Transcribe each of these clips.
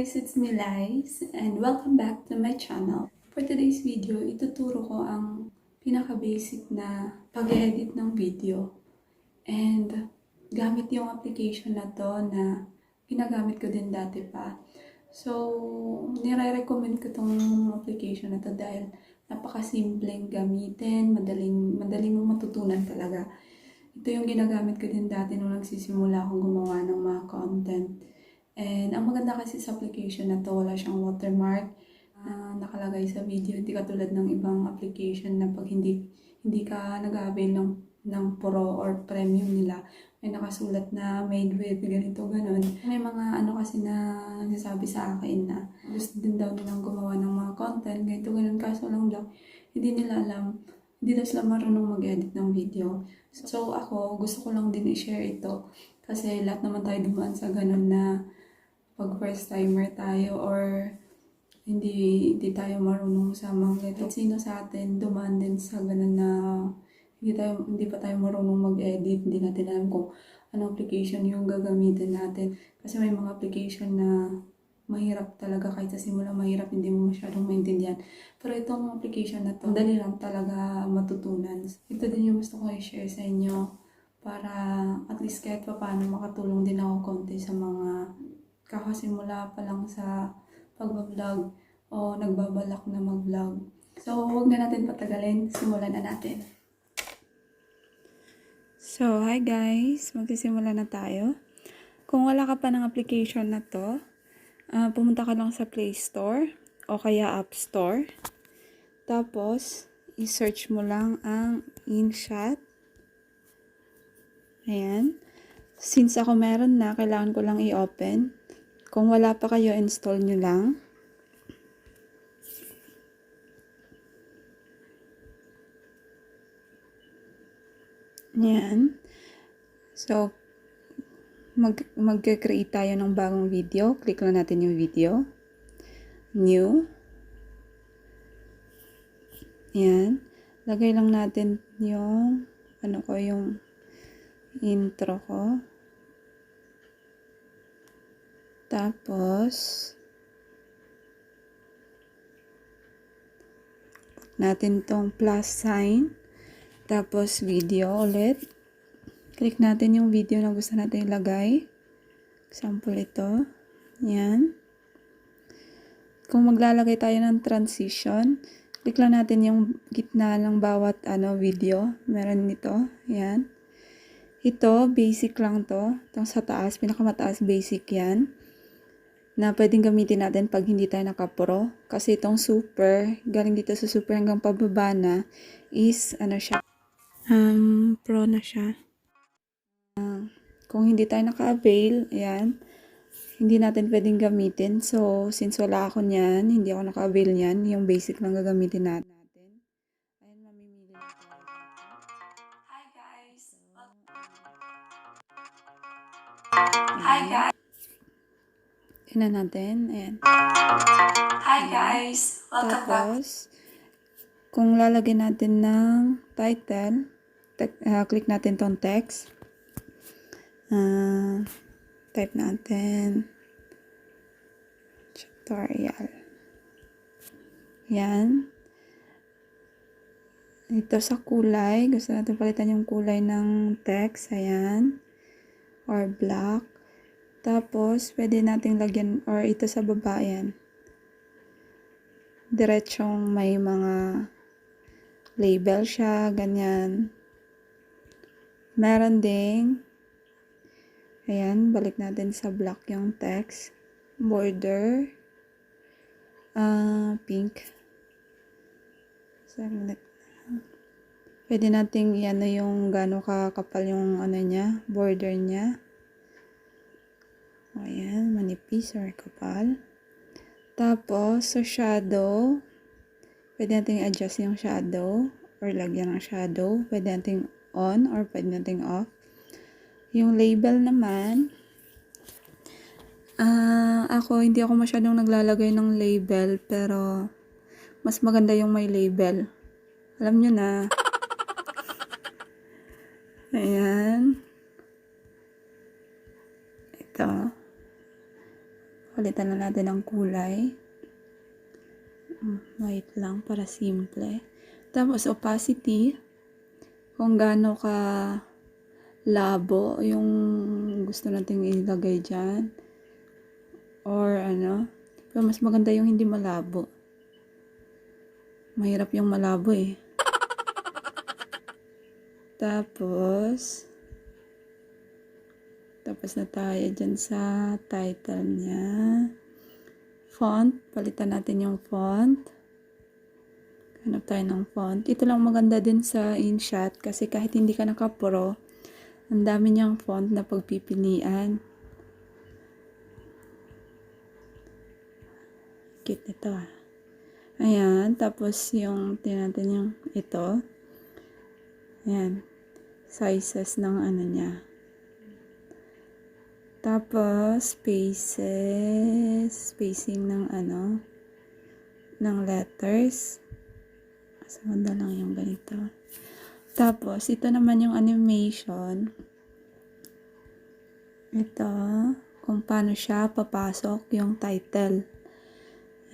guys, it's me Liz and welcome back to my channel. For today's video, ituturo ko ang pinaka-basic na pag-edit ng video. And gamit yung application na to na ginagamit ko din dati pa. So, nire-recommend ko tong application na to dahil napakasimpleng gamitin, madaling mong matutunan talaga. Ito yung ginagamit ko din dati nung nagsisimula akong gumawa ng mga content. And ang maganda kasi sa application na to, wala siyang watermark na nakalagay sa video. Hindi katulad ng ibang application na pag hindi ka nag-avail ng pro or premium nila, may nakasulat na made with ganito, ganon. May mga ano kasi na nagsasabi sa akin na gusto din daw nilang gumawa ng mga content, ganito, ganon. Kaso lang, hindi nila alam, hindi daw sila marunong mag-edit ng video. So ako, gusto ko lang din i-share ito kasi lahat naman tayo dumaan sa ganon na pag first timer tayo or hindi tayo marunong sa mga ganito. Sino sa atin dumaan din sa ganun na hindi pa tayo marunong mag-edit, hindi natin alam kung anong application yung gagamitin natin. Kasi may mga application na mahirap talaga, kahit sa simula mahirap, hindi mo masyadong maintindihan. Pero itong application na to, dali lang talaga matutunan. Ito din yung gusto ko i-share sa inyo para at least kahit pa paano makatulong din ako konti sa mga kakasimula pa lang sa pag-vlog o nagbabalak na mag-vlog. So, huwag na natin patagalin. Simulan na natin. So, hi guys! Magsisimula na tayo. Kung wala ka pa ng application na to, pumunta ka lang sa Play Store o kaya App Store. Tapos, i-search mo lang ang InShot. Ayan. Since ako meron na, kailangan ko lang i-open. Kung wala pa kayo, install nyo lang. Yan. So, mag-create tayo ng bagong video. Click lang natin yung video. New. Yan. Lagay lang natin yung, yung intro ko. Tapos, natin tong plus sign. Tapos, video ulit. Click natin yung video na gusto natin ilagay. Example ito. Yan. Kung maglalagay tayo ng transition, click lang natin yung gitna ng bawat video. Meron nito. Yan. Ito, basic lang to. Itong sa taas, pinakamataas, basic yan. Na pwedeng gamitin natin pag hindi tayo naka-pro. Kasi itong super, galing dito sa super hanggang pababa na, is, siya, pro na siya. Kung hindi tayo naka-avail, ayan, hindi natin pwedeng gamitin. So, since wala ako niyan, hindi ako naka-avail niyan, yung basic lang gagamitin natin. Ayan, mamimili na tayo. Hi guys! Hi guys! Tingnan natin. Ayan. Hi guys! Welcome Tapos, kung lalagyan natin ng title, click natin tong text. Type natin tutorial. Yan. Ito sa kulay. Gusto natin palitan yung kulay ng text. Ayan. Or black. Tapos, pwede nating lagyan, or ito sa baba, yan. Diretsong may mga label siya, ganyan. Meron ding, ayan, balik natin sa black yung text. Border, pink. So, pwede nating, yan na yung gano'ng kakapal yung niya, border niya. Ayan, manipis or kapal. Tapos, sa shadow, pwede natin adjust yung shadow or lagyan ng shadow. Pwede natin on or pwede natin off. Yung label naman, hindi ako masyadong naglalagay ng label, pero mas maganda yung may label. Alam nyo na. Ayan. Ito. palitan na natin ang kulay. White lang para simple. Tapos opacity, kung gaano ka labo yung gusto nating ilagay dyan. Or ano, pero mas maganda yung hindi malabo. Mahirap yung malabo eh. Tapos na tayo dyan sa title niya. Font, palitan natin yung font. Hanap tayo ng font. Ito lang maganda din sa InShot kasi kahit hindi ka naka-pro, ang dami niyang font na pagpipilian. Cute nito ah. Ayan, tapos yung natin yung ito. Ayan, sizes ng ano niya. Tapos, spacing ng ano, ng letters. Sa banda lang yung ganito. Tapos, ito naman yung animation. Ito, kung paano siya papasok yung title.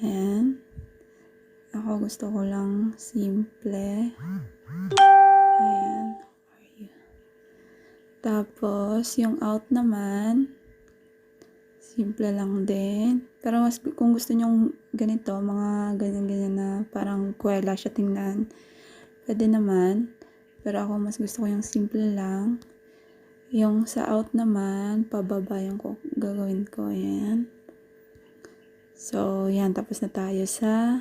Ayan. Ako gusto ko lang simple. Ayan. Tapos, yung out naman, simple lang din. Pero mas, kung gusto nyong ganito, mga ganyan-ganyan na parang kuwela siya tingnan, pwede naman. Pero ako mas gusto ko yung simple lang. Yung sa out naman, pababa yung gagawin ko. Ayan. So, yan. Tapos na tayo sa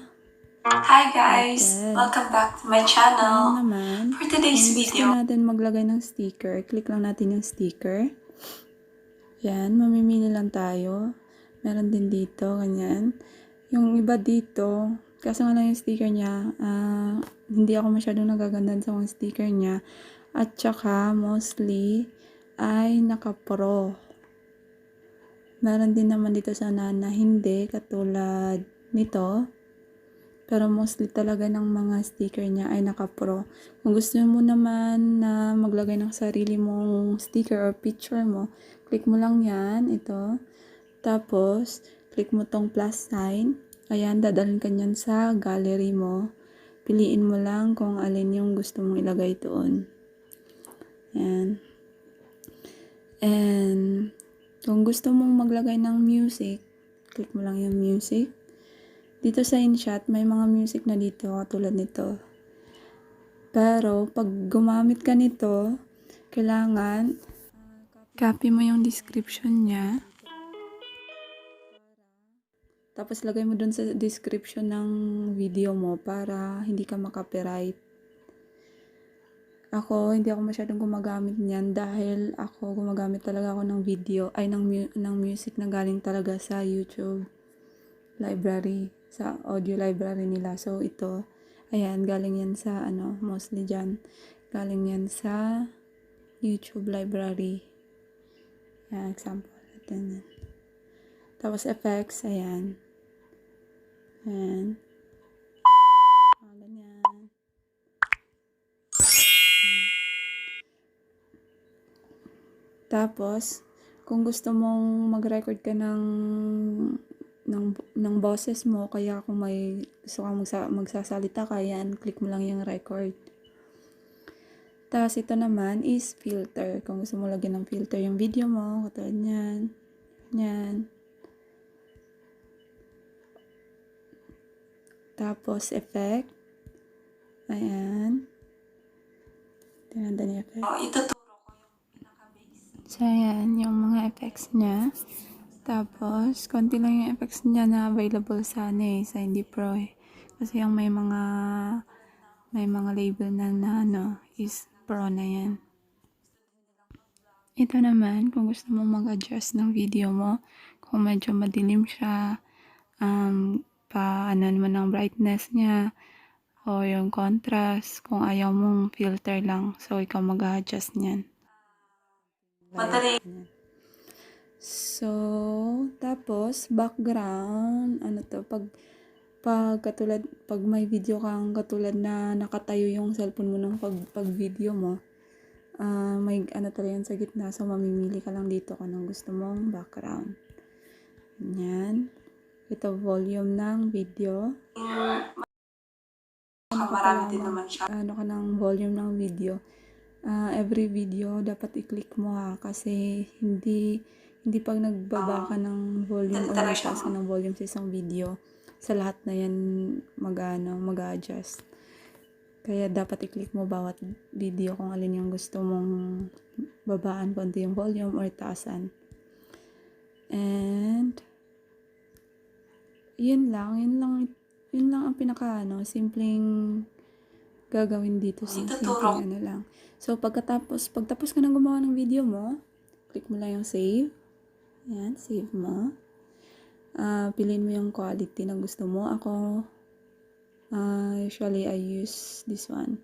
Hi guys! Welcome back to my channel. naman, For today's kung video, gusto natin maglagay ng sticker, click lang natin yung sticker. Yan, mamimili lang tayo. Meron din dito, ganyan. Yung iba dito, kaso nga lang yung sticker niya, hindi ako masyadong nagagandahan sa mga sticker niya. At saka, mostly, ay naka-pro. Meron din naman dito sana na hindi, katulad nito. Pero mostly talaga ng mga sticker niya ay naka-pro. Kung gusto mo naman na maglagay ng sarili mong sticker or picture mo, click mo lang yan, ito. Tapos, click mo tong plus sign. Ayan, dadalhin ka niyan sa gallery mo. Piliin mo lang kung alin yung gusto mong ilagay doon. Ayan. And, kung gusto mong maglagay ng music, click mo lang yung music. Dito sa InShot, may mga music na dito, katulad nito. Pero, pag gumamit ka nito, kailangan copy mo yung description niya. Tapos, lagay mo dun sa description ng video mo para hindi ka makopyright. Hindi ako masyadong gumagamit niyan dahil ako gumagamit talaga ako ng video, ng music na galing talaga sa YouTube library, sa audio library nila. So, ito, ayan, galing yan sa, mostly dyan, galing yan sa YouTube library. Ayan, example natin. Tapos, effects, ayan. Ayan. Ganyan. Tapos, kung gusto mong mag-record ka ng boses mo, kaya kung may gusto kang magsasalita ka, yan, click mo lang yung record. Tapos, ito naman is filter. Kung gusto mo lagyan ng filter yung video mo, katulad yan. Yan. Tapos, effect. Ayan. Tinanda niya effect. ituturo ko yung pinaka-basic. So, ayan, yung mga effects niya. Tapos, konti lang yung effects niya na available sa sa Hindi Pro eh. Kasi yung may mga label na is Pro na yan. Ito naman, kung gusto mo mag-adjust ng video mo, kung medyo madilim siya, naman ng brightness niya, o yung contrast, kung ayaw mong filter lang. So, ikaw mag-adjust niyan. Madali. So, tapos, background, pag may video kang katulad na nakatayo yung cellphone mo ng pag-video mo, may talaga yan sa gitna. So, mamimili ka lang dito kung anong gusto mong background. Ganyan. Ito volume ng video. Marami din naman siya. Ano ka ng volume ng video. Every video dapat i-click mo kasi hindi pag nagbaba ka ng volume o nagtaas ka ng volume sa isang video, sa lahat na yan mag-adjust. Kaya dapat i-click mo bawat video kung alin yung gusto mong babaan konti yung volume or taasan. And yun lang ang simpleng gagawin dito sa simpleng lang. So pagtapos ka nang gumawa ng video mo, click mo lang yung save. Ayan, save mo. Piliin mo yung quality na gusto mo. Ako, usually I use this one.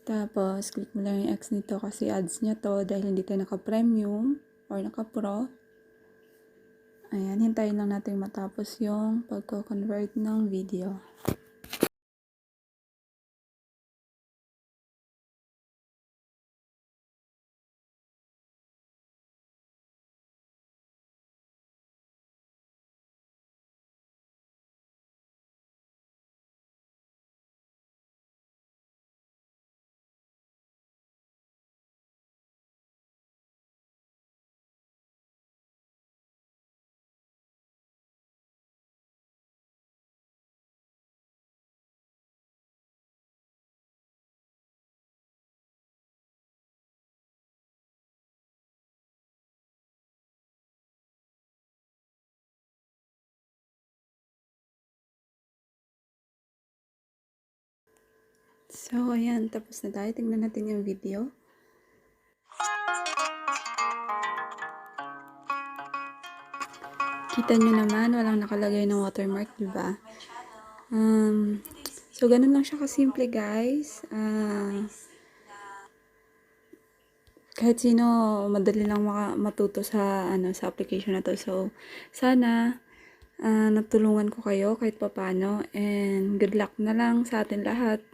Tapos, click mo lang yung X nito kasi ads niya to dahil hindi tayo naka-premium or naka-pro. Ayan, hintayin lang natin matapos yung pagko-convert ng video. So, ayan. Tapos na tayo. Tingnan natin yung video. Kita nyo naman, walang nakalagay ng watermark, diba? So, ganun lang siya kasimple, guys. Kahit sino, madali lang matuto sa application na to. So, sana natulungan ko kayo kahit papano. And good luck na lang sa atin lahat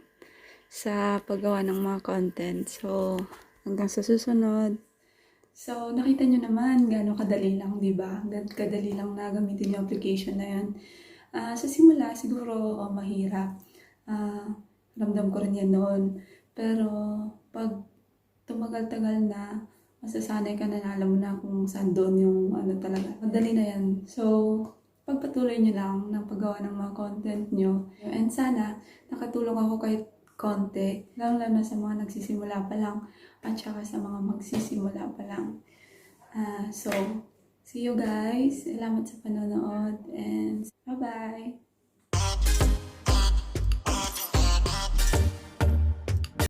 sa paggawa ng mga content. So, hanggang sa susunod. So, nakita nyo naman gaano kadali lang, di ba? Kadali lang na gamitin yung application na yan. Sa simula, siguro mahirap. Ramdam ko rin yan noon. Pero, pag tumagal-tagal na, masasanay ka na, alam mo na kung saan doon yung talaga. Madali na yan. So, pagpatuloy nyo lang ng paggawa ng mga content nyo. And sana, nakatulong ako kahit konti, lalo na sa mga nagsisimula pa lang at saka sa mga magsisimula pa lang. So, see you guys. Salamat sa panonood and bye-bye!